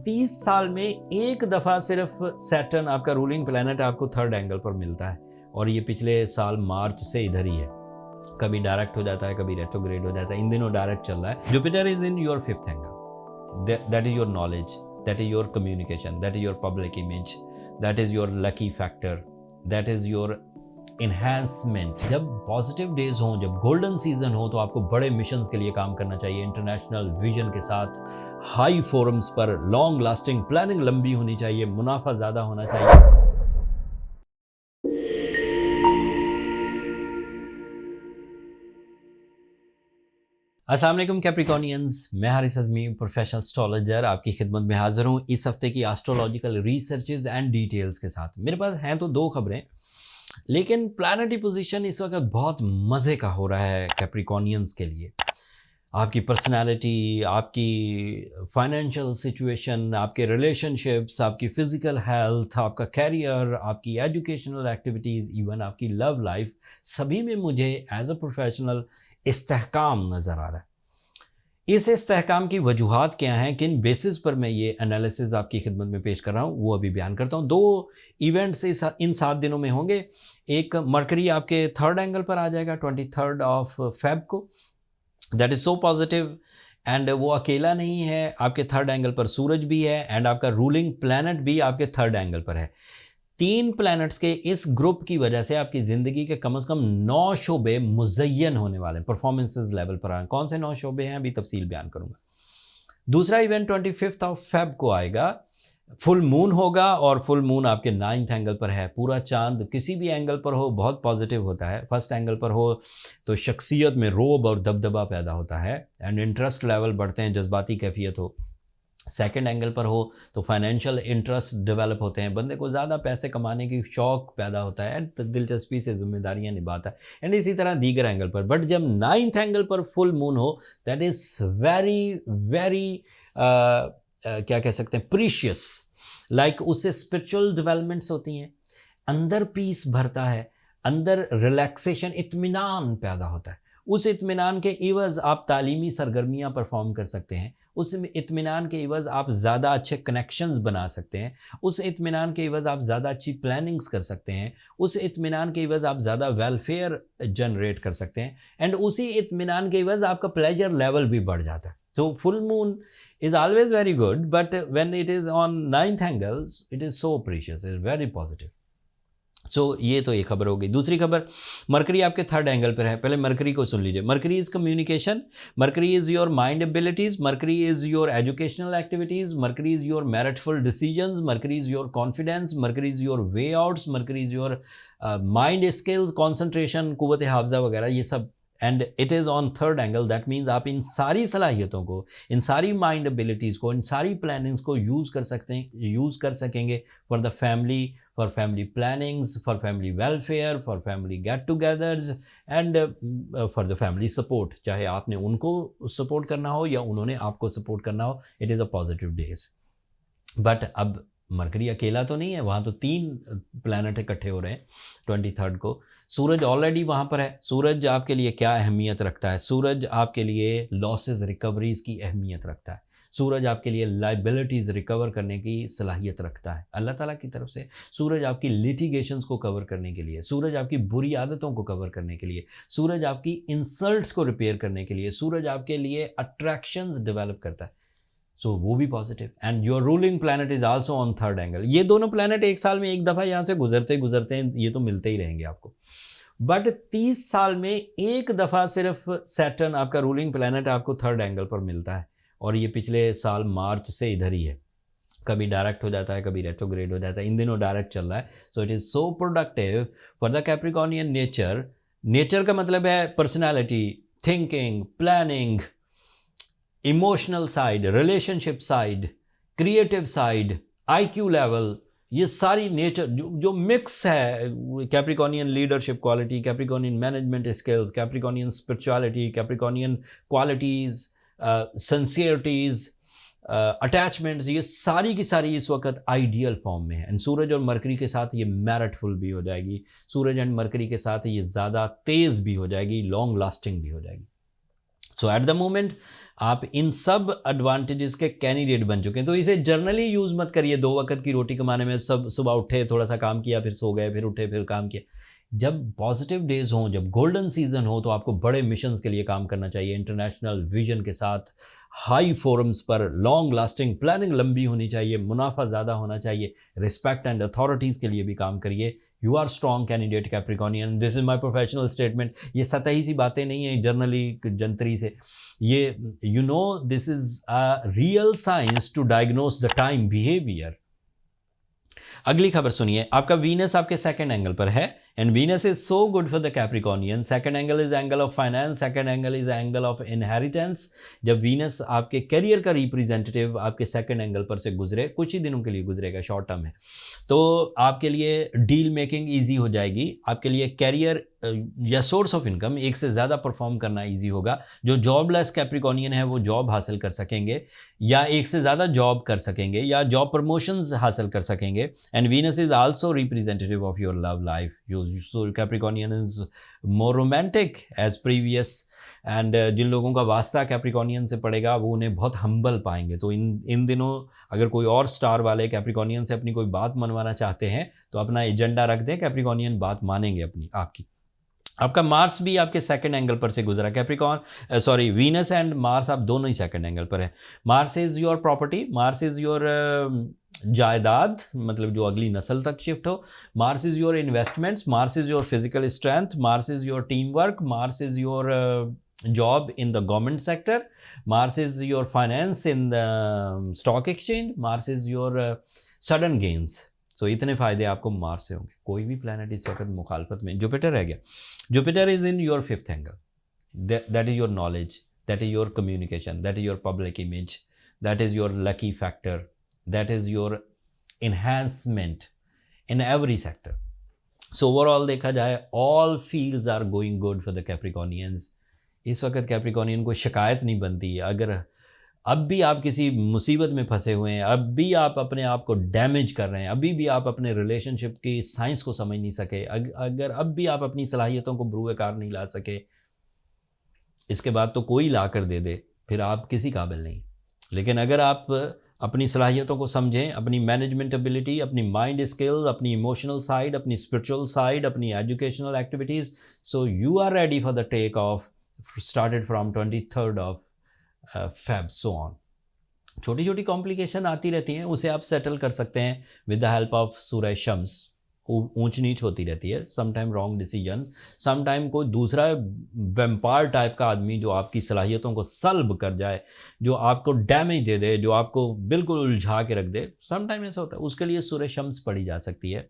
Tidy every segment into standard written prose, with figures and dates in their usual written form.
30 साल में एक दफ़ा सिर्फ सैटर्न आपका रूलिंग प्लैनेट आपको थर्ड एंगल पर मिलता है और ये पिछले साल मार्च से इधर ही है। कभी डायरेक्ट हो जाता है, कभी रेट्रोग्रेड हो जाता है। इन दिनों डायरेक्ट चल रहा है। Jupiter is in your fifth angle, that is your knowledge, that is your communication, that is your public image, that is your lucky factor, that is your enhancement. जब पॉजिटिव डेज हों, जब golden season हो, तो आपको बड़े missions के लिए काम करना चाहिए, इंटरनेशनल विजन के साथ, हाई फोरम्स पर, लॉन्ग लास्टिंग प्लानिंग लंबी होनी चाहिए, मुनाफा ज़्यादा होना चाहिए। अस्सलाम वालेकुम कैप्रिकॉनियंस, मैं हारिस अज़मी, प्रोफेशनल एस्ट्रोलॉजर, आपकी खिदमत में हाजिर हूँ इस हफ्ते की एस्ट्रोलॉजिकल रिसर्चेज एंड डिटेल्स के साथ। मेरे पास हैं तो दो खबरें, लेकिन प्लैनेटरी पोजीशन इस वक्त बहुत मज़े का हो रहा है कैप्रिकॉनियंस के लिए। आपकी पर्सनालिटी, आपकी फाइनेंशियल सिचुएशन, आपके रिलेशनशिप्स, आपकी फ़िज़िकल हेल्थ, आपका कैरियर, आपकी एजुकेशनल एक्टिविटीज़, इवन आपकी लव लाइफ, सभी में मुझे एज अ प्रोफेशनल इस्तेहकाम नज़र आ रहा है। इस इस्तेहकाम की वजूहात क्या हैं, किन बेसिस पर मैं ये एनालिसिस आपकी खिदमत में पेश कर रहा हूँ, वो अभी बयान करता हूँ। दो इवेंट्स इन 7 दिनों में होंगे। एक, मरकरी आपके थर्ड एंगल पर आ जाएगा 23 फेब को, that is so positive. And वो अकेला नहीं है, आपके थर्ड एंगल पर सूरज भी है एंड आपका रूलिंग प्लैनेट भी आपके थर्ड एंगल पर है। 3 प्लैनेट्स के इस ग्रुप की वजह से आपकी ज़िंदगी के कम से कम 9 शोबे मुज़य्यन होने वाले हैं, परफॉर्मेंसेस लेवल पर आए। कौन से 9 शोबे हैं, अभी तफसील बयान करूंगा। दूसरा इवेंट 25 फेब को आएगा, फुल मून होगा और फुल मून आपके 9th एंगल पर है। पूरा चांद किसी भी एंगल पर हो बहुत पॉजिटिव होता है। फर्स्ट एंगल पर हो तो शख्सियत में रोब और दबदबा पैदा होता है एंड इंटरेस्ट लेवल बढ़ते हैं, जज्बाती कैफियत हो। सेकंड एंगल पर हो तो फाइनेंशियल इंटरेस्ट डेवलप होते हैं, बंदे को ज़्यादा पैसे कमाने की शौक पैदा होता है, दिलचस्पी से जिम्मेदारियां निभाता है एंड इसी तरह दीगर एंगल पर। बट जब 9th एंगल पर फुल मून हो, दैट इज़ वेरी वेरी क्या कह सकते हैं, प्रीशियस। लाइक उससे स्पिरिचुअल डेवलपमेंट्स होती हैं, अंदर पीस भरता है, अंदर रिलैक्सेशन, इत्मीनान पैदा होता है। उस इत्मीनान के इवज़ आप तालीमी सरगर्मियाँ परफॉर्म कर सकते हैं, उस इत्मीनान के इवज़ आप ज़्यादा अच्छे कनेक्शंस बना सकते हैं, उस इत्मीनान के इवज़ आप ज़्यादा अच्छी प्लानिंग्स कर सकते हैं, उस इत्मीनान के इवज़ आप ज़्यादा वेलफेयर जनरेट कर सकते हैं एंड उसी इत्मीनान के इवज़ आपका प्लेजर लेवल भी बढ़ जाता है। तो full moon is always very good, but when it is on 9th angles, it is so precious, it's very positive. सो ये तो एक खबर हो गई। दूसरी खबर, मरकरी आपके थर्ड एंगल पर है। पहले मरकरी को सुन लीजिए। Mercury is communication, Mercury is your mind abilities, Mercury is your educational activities, Mercury is your meritful decisions, Mercury is your confidence, Mercury is your way outs, Mercury is your mind skills, concentration, कुव्वत हाफ़ज़ा वगैरह, ये सब। And it is on third angle, that means आप इन सारी सलाहियतों को, इन सारी माइंड एबिलिटीज़ को, इन सारी प्लानिंग्स को यूज़ कर सकेंगे for the family, for family plannings, for family welfare, for family get-togethers and for the family support। चाहे आपने उनको सपोर्ट करना हो या उन्होंने आपको सपोर्ट करना हो, it is a positive days। But अब मरकरी अकेला तो नहीं है, वहाँ तो 3 प्लैनेट इकट्ठे हो रहे हैं 23 को। सूरज ऑलरेडी वहाँ पर है। सूरज आपके लिए क्या अहमियत रखता है? सूरज आपके लिए लॉसेस रिकवरीज़ की अहमियत रखता है। सूरज आपके लिए लाइबिलिटीज़ रिकवर करने की सलाहियत रखता है अल्लाह ताला की तरफ से। सूरज आपकी लिटिगेशंस को कवर करने के लिए, सूरज आपकी बुरी आदतों को कवर करने के लिए, सूरज आपकी इंसल्ट्स को रिपेयर करने के लिए, सूरज आपके लिए अट्रैक्शंस डेवलप करता है। सो वो भी positive. And your ruling planet is also on third angle. ये दोनों प्लैनेट एक साल में एक दफ़ा यहाँ से गुजरते हैं, ये तो मिलते ही रहेंगे आपको। बट 30 साल में एक दफ़ा सिर्फ सैटर्न आपका रूलिंग प्लैनेट आपको थर्ड एंगल पर मिलता है और ये पिछले साल मार्च से इधर ही है। कभी डायरेक्ट हो जाता है, कभी रेट्रोग्रेड हो जाता है। इन दिनों डायरेक्ट चल रहा है। So it is so productive for the Capricornian nature. Nature का मतलब है personality, thinking, planning, emotional side, relationship side, creative side, IQ level, ये सारी नेचर जो मिक्स है। Capricornian leadership quality, Capricornian management skills, Capricornian spirituality, Capricornian qualities, sincerities, attachments, ये सारी की सारी इस वक्त आइडियल फॉर्म में है। एंड सूरज और मरकरी के साथ ये मैरिटफुल भी हो जाएगी। सूरज एंड मरकरी के साथ ये ज़्यादा तेज़ भी हो जाएगी, लॉन्ग लास्टिंग भी हो जाएगी। सो एट द मोमेंट आप इन सब एडवांटेजेस के कैंडिडेट बन चुके हैं। तो इसे जर्नली यूज़ मत करिए 2 वक्त की रोटी कमाने में। सब सुबह उठे, थोड़ा सा काम किया, फिर सो गए, फिर उठे, फिर काम किया। जब पॉजिटिव डेज हों, जब गोल्डन सीजन हो, तो आपको बड़े मिशंस के लिए काम करना चाहिए, इंटरनेशनल विजन के साथ, हाई फोरम्स पर, लॉन्ग लास्टिंग प्लानिंग लंबी होनी चाहिए, मुनाफा ज़्यादा होना चाहिए, रिस्पेक्ट एंड अथॉरिटीज़ के लिए भी काम करिए। You are strong candidate Capricornian, this is my professional statement. ये सतही सी बातें नहीं है जर्नली जंतरी से, ये you know this is a real science to diagnose the time behaviour. अगली खबर सुनिए, आपका वीनस आपके सेकंड एंगल पर है and Venus is so good for the Capricornian. Second angle is angle of finance, second angle is angle of inheritance. जब Venus आपके career का रिप्रेजेंटेटिव आपके सेकंड एंगल पर से गुजरे, कुछ ही दिनों के लिए गुजरेगा, शॉर्ट टर्म है, तो आपके लिए डील मेकिंग ईजी हो जाएगी, आपके लिए कैरियर या सोर्स ऑफ इनकम एक से ज़्यादा परफॉर्म करना ईजी होगा। जो जॉबलेस कैप्रिकॉर्नियन है वो जॉब हासिल कर सकेंगे, या एक से ज़्यादा जॉब कर सकेंगे, या जॉब प्रमोशंस हासिल कर सकेंगे। And Venus is also representative of your love life. So Capricornian is more romantic as previous. And जिन लोगों का वास्ता कैप्रिकॉर्नियन से पड़ेगा वो उन्हें बहुत हम्बल पाएंगे। तो इन दिनों अगर कोई और स्टार वाले कैप्रिकॉर्नियन से अपनी कोई बात मनवाना चाहते हैं तो अपना एजेंडा रख दें, कैप्रिकॉर्नियन बात मानेंगे अपनी आपकी। आपका मार्स भी आपके सेकंड एंगल पर से गुजरा, वीनस एंड मार्स आप दोनों ही सेकंड एंगल पर है। Mars is your property, Mars is your जायदाद, मतलब जो अगली नस्ल तक शिफ्ट हो। Mars is your investments, Mars is your physical strength, Mars is your team work, Mars is your job in the government sector, Mars is your finance in the stock exchange, Mars is your sudden gains. तो इतने फायदे आपको Mars से होंगे। कोई भी planet इस वक्त मुखालफत में, जुपिटर रह गया। Jupiter is in your fifth angle, that is your knowledge, that is your communication, that is your public image, that is your lucky factor, that is your enhancement in every sector. So overall देखा जाए all fields are going good for the Capricornians. इस वक्त कैप्रिकॉर्नियन को शिकायत नहीं बनती है। अगर अब भी आप किसी मुसीबत में फंसे हुए हैं, अब भी आप अपने आप को डैमेज कर रहे हैं, अभी भी आप अपने रिलेशनशिप की साइंस को समझ नहीं सके, अगर अब भी आप अपनी सलाहियतों को बुरुएकार नहीं ला सके, इसके बाद तो कोई ला कर दे दे, फिर आप किसी काबिल नहीं। लेकिन अगर आप अपनी सलाहियतों को समझें, अपनी मैनेजमेंट एबिलिटी, अपनी माइंड स्किल्स, अपनी इमोशनल साइड, अपनी स्पिरिचुअल साइड, अपनी educational activities, so you are ready for the take off started from 23rd of Feb so on. छोटी छोटी कॉम्प्लिकेशन आती रहती हैं, उसे आप सेटल कर सकते हैं विद द हेल्प ऑफ सूरह शम्स। ऊंच नीच होती रहती है, समटाइम रॉन्ग डिसीजन, समटाइम कोई दूसरा वेम्पायर टाइप का आदमी जो आपकी सलाहियतों को सल्ब कर जाए, जो आपको डैमेज दे दे, जो आपको बिल्कुल उलझा के रख दे, समटाइम ऐसा होता है। उसके लिए सूरह शम्स पढ़ी जा सकती है,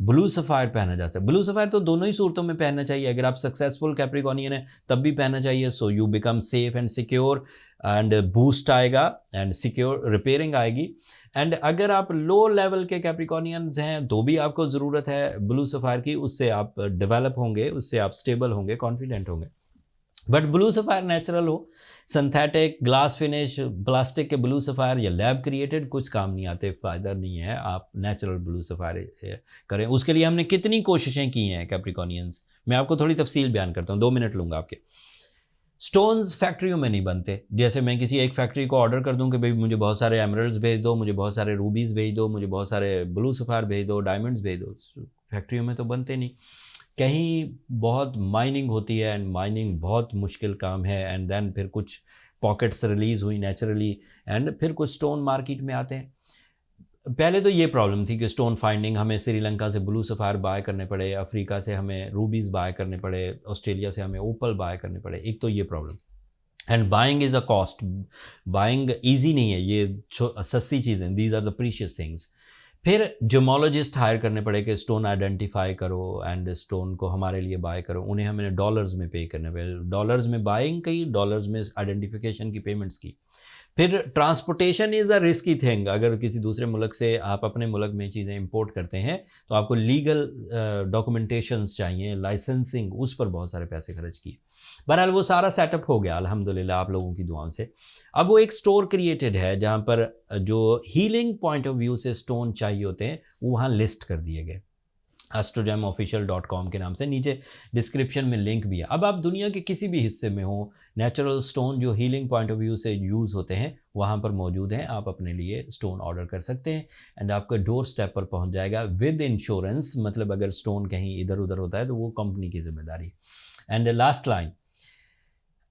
ब्लू सफ़ायर पहना जा सकता है। ब्लू सफ़ायर तो दोनों ही सूरतों में पहनना चाहिए। अगर आप सक्सेसफुल कैप्रिकॉर्नियन है तब भी पहनना चाहिए, so you become safe and secure and boost आएगा एंड सिक्योर रिपेयरिंग आएगी। एंड अगर आप लो लेवल के कैप्रिकॉर्नियंस हैं तो भी आपको ज़रूरत है ब्लू सफ़ायर की, उससे आप डेवलप होंगे, उससे आप स्टेबल होंगे, कॉन्फिडेंट होंगे। बट ब्लू सफ़ायर नेचुरल हो, सिंथेटिक, ग्लास फिनिश, प्लास्टिक के ब्लू सफ़ायर या लैब क्रिएटेड कुछ काम नहीं आते, फ़ायदा नहीं है। आप नेचुरल ब्लू सफ़ायर करें। उसके लिए हमने कितनी कोशिशें की हैं कैप्रिकॉर्नियंस, मैं आपको थोड़ी तफसील बयान करता हूँ, 2 मिनट लूँगा आपके। स्टोन्स फैक्ट्रियों में नहीं बनते। जैसे मैं किसी एक फैक्ट्री को ऑर्डर कर दूं कि भाई मुझे बहुत सारे एमरल्ड्स भेज दो, मुझे बहुत सारे रूबीज़ भेज दो, मुझे बहुत सारे ब्लू सफ़ायर भेज दो, डायमंड्स भेज दो, फैक्ट्रियों में तो बनते नहीं। कहीं बहुत माइनिंग होती है एंड माइनिंग बहुत मुश्किल काम है, एंड देन फिर कुछ पॉकेट्स रिलीज़ हुई नेचुरली एंड फिर कुछ स्टोन मार्केट में आते हैं। पहले तो ये प्रॉब्लम थी कि स्टोन फाइंडिंग, हमें श्रीलंका से ब्लू सफ़ायर बाय करने पड़े, अफ्रीका से हमें रूबीज़ बाय करने पड़े, ऑस्ट्रेलिया से हमें ओपल बाय करने पड़े। एक तो ये problem, and buying is a cost, buying easy नहीं है, ये सस्ती चीज़ें, these are the precious things. फिर जोमोलॉजिस्ट हायर करने पड़े कि स्टोन आइडेंटिफाई करो एंड स्टोन को हमारे लिए बाय करो, उन्हें हमें डॉलर्स में पे करने पड़े, डॉलर्स में बाइंग की, डॉलर्स में आइडेंटिफिकेशन की पेमेंट्स की। फिर transportation is a risky thing. अगर किसी दूसरे मुल्क से आप अपने मुल्क में चीज़ें इंपोर्ट करते हैं तो आपको लीगल डॉक्यूमेंटेशंस चाहिए, लाइसेंसिंग, उस पर बहुत सारे पैसे खर्च किए। बहरहाल वो सारा सेटअप हो गया अल्हम्दुलिल्लाह आप लोगों की दुआओं से। अब वो एक स्टोर क्रिएटेड है जहाँ पर जो हीलिंग पॉइंट ऑफ व्यू से स्टोन चाहिए होते हैं वो वहाँ लिस्ट कर दिए गए। astrogemofficial.com के नाम से, नीचे डिस्क्रिप्शन में लिंक भी है। अब आप दुनिया के किसी भी हिस्से में हो, नेचुरल स्टोन जो हीलिंग पॉइंट ऑफ व्यू से यूज़ होते हैं वहाँ पर मौजूद हैं। आप अपने लिए स्टोन ऑर्डर कर सकते हैं एंड आपका डोर स्टेप पर पहुँच जाएगा विद इंश्योरेंस। मतलब अगर स्टोन कहीं इधर उधर होता है तो वो कंपनी की जिम्मेदारी। एंड लास्ट लाइन,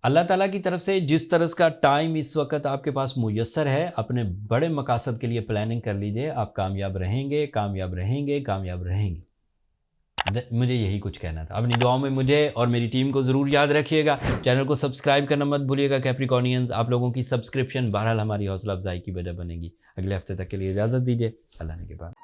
अल्लाह ताला की तरफ से जिस तरह का टाइम इस वक्त आपके पास मुयस्सर है, अपने बड़े मकासद के लिए प्लानिंग कर लीजिए। आप कामयाब रहेंगे, कामयाब रहेंगे, कामयाब रहेंगे। मुझे यही कुछ कहना था। अपनी दुआओं में मुझे और मेरी टीम को ज़रूर याद रखिएगा। चैनल को सब्सक्राइब करना मत भूलिएगा कैप्रिकॉर्नियंस। आप लोगों की सब्सक्रिप्शन बहरहाल हमारी हौसला अफजाई की वजह बनेगी। अगले हफ्ते तक के लिए इजाज़त दीजिए। अल्लाह ने के बाद।